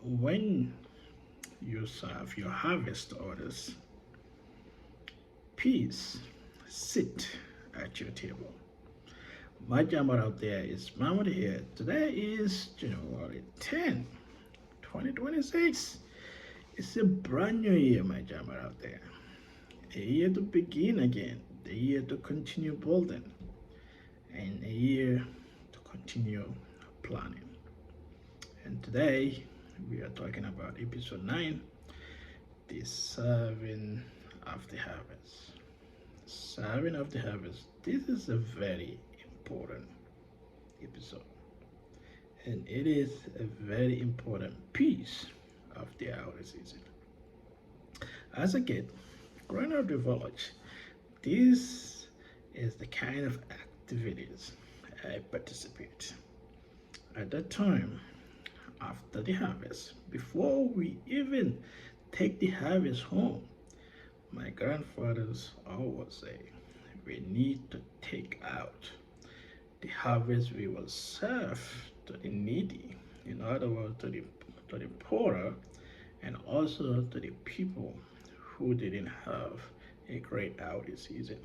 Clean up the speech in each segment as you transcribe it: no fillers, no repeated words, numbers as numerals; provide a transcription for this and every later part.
when you serve your harvest to others, please sit at your table. My Jambarr out there is Mahmoud here. Today is January 10th, 2026. It's a brand new year, my Jambarr out there. A year to begin again, a year to continue building, and a year to continue planning. And today we are talking about episode 9, the serving of the harvest. Serving of the harvest. This is a very important episode, and it is a very important piece of the outer season. As a kid, growing up the village, this is the kind of activities I participate. At that time, after the harvest, before we even take the harvest home, my grandfathers always say we need to take out the harvest we will serve to the needy, in other words, to the poorer, and also to the people who didn't have a great outing season.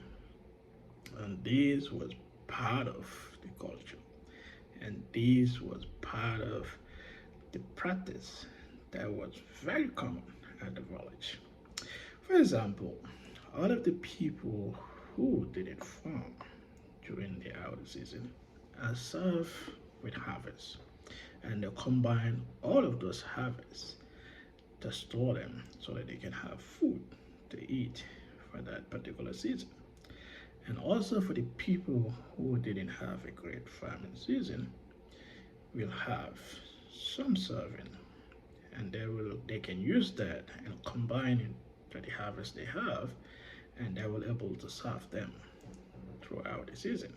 And this was part of the culture, and this was part of the practice that was very common at the village. For example, all of the people who didn't farm during the outer season are served with harvest, and they combine all of those harvests to store them so that they can have food to eat for that particular season. And also for the people who didn't have a great farming season, will have some serving, and they can use that and combine it to the harvest they have, and they will able to serve them throughout the season.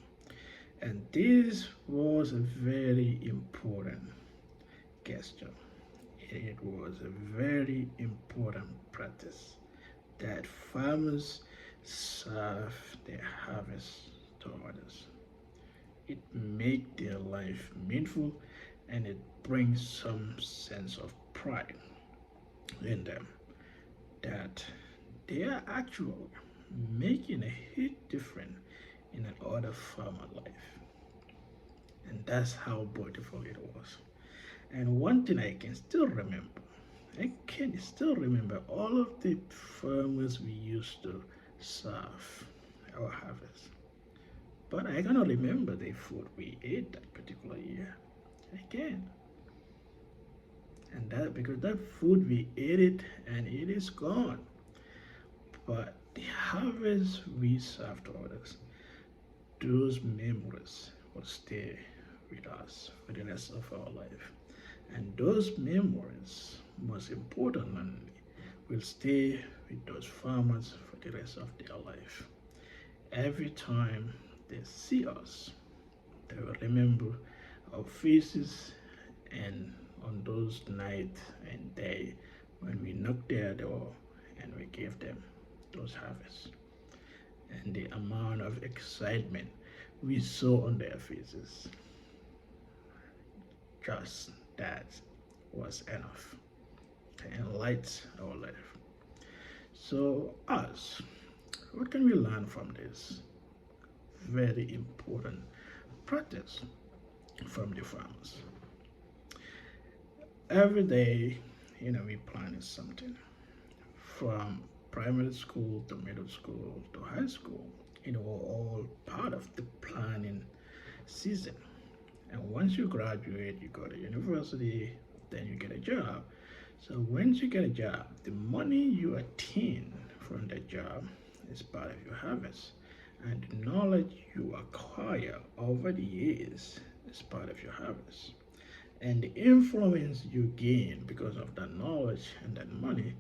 And this was a very important gesture. It was a very important practice that farmers serve their harvest to others. It makes their life meaningful, and it brings some sense of pride in them that they are actually making a huge difference in another farmer life. And that's how beautiful it was. And one thing I can still remember all of the farmers we used to serve our harvest. But I cannot remember the food we ate that particular year. I can. And that because that food we ate it and it is gone. But the harvest we serve to others, those memories will stay with us for the rest of our life. And those memories, most importantly, will stay with those farmers for the rest of their life. Every time they see us, they will remember our faces, and on those night and day when we knocked their door and we gave them those harvests, and the amount of excitement we saw on their faces, just that was enough to enlighten our life. So us, what can we learn from this very important practice from the farmers? Every day, we plan something from primary school to middle school to high school. We're all part of the planning season. And once you graduate, you go to university, then you get a job. So once you get a job, the money you attain from that job is part of your harvest. And the knowledge you acquire over the years is part of your harvest. And the influence you gain because of that knowledge and that money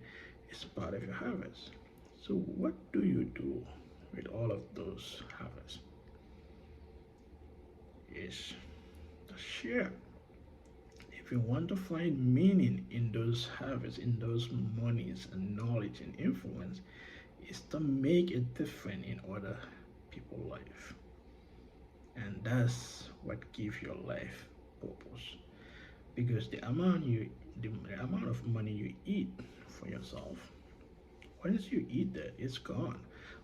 is part of your harvest. So what do you do with all of those harvests? Is to share. If you want to find meaning in those harvests, in those monies and knowledge and influence, is to make a difference in other people's life. And that's what gives your life purpose. because the amount of money you eat for yourself, once you eat that, it's gone.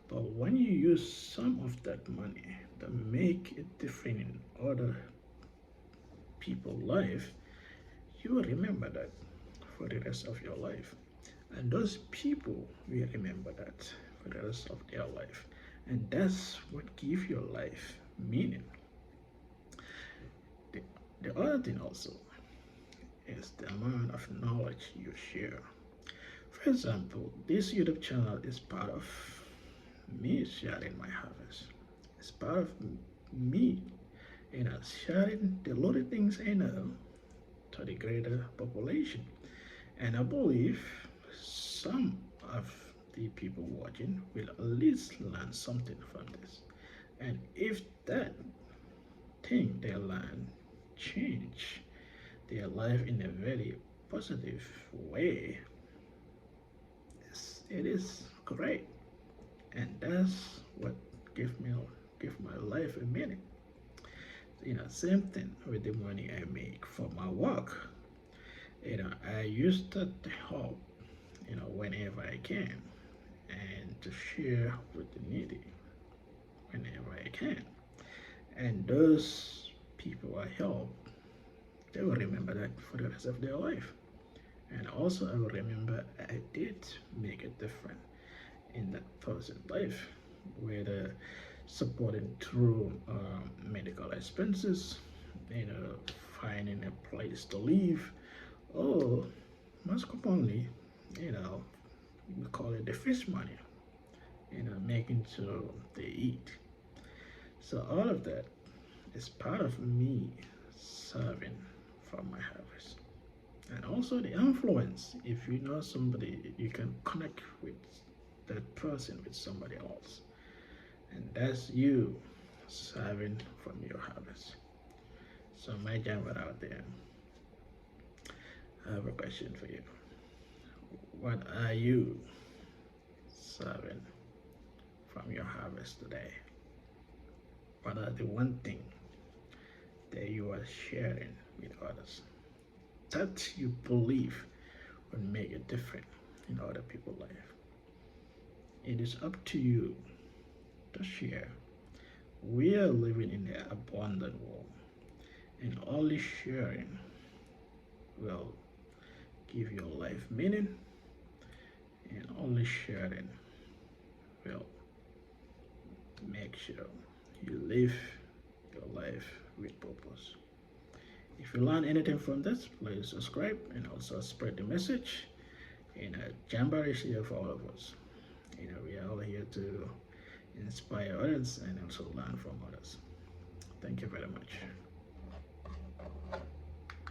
But when you use some of that money to make a difference in other people's life, you will remember that for the rest of your life. And those people will remember that for the rest of their life. And that's what gives your life meaning. The, the other thing also is the amount of knowledge you share. For example, this YouTube channel is part of me sharing my harvest. It's part of me, sharing the little things I know to the greater population. And I believe some of the people watching will at least learn something from this. And if that thing they learn change their life in a very positive way, it is great. And that's what give my life a meaning. Same thing with the money I make for my work. I use that to help, whenever I can, and to share with the needy whenever I can. And those people I help, they will remember that for the rest of their life. And also, I will remember I did make a difference in that person's life, whether supporting through medical expenses, finding a place to live, or most commonly, we call it the fish money, making sure they eat. So all of that is part of me serving from my harvest. And also the influence, if you know somebody, you can connect with that person with somebody else. And that's you serving from your harvest. So my Jambarr out there, I have a question for you. What are you serving from your harvest today? What are the one thing that you are sharing with others that you believe will make a difference in other people's life? It is up to you to share. We are living in an abundant world, and only sharing will give your life meaning, and only sharing will make sure you live your life with purpose. If you learn anything from this, please subscribe and also spread the message. Jambarr is here for all of us. We are all here to inspire others and also learn from others. Thank you very much.